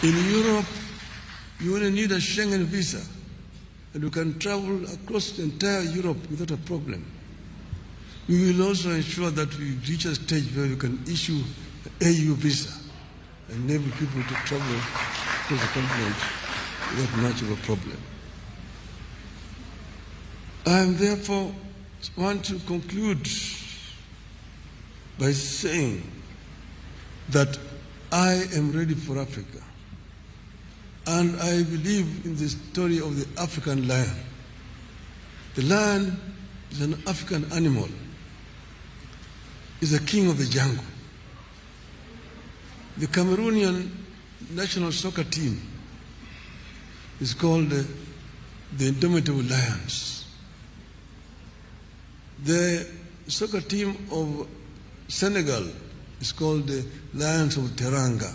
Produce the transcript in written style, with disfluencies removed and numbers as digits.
In Europe, you only need a Schengen visa, and you can travel across the entire Europe without a problem. We will also ensure that we reach a stage where we can issue an AU visa and enable people to travel across the continent without much of a problem. I therefore want to conclude by saying that I am ready for Africa. And I believe in the story of the African lion. The lion is an African animal. It's the king of the jungle. The Cameroonian national soccer team is called the Indomitable Lions. The soccer team of Senegal is called the Lions of Teranga.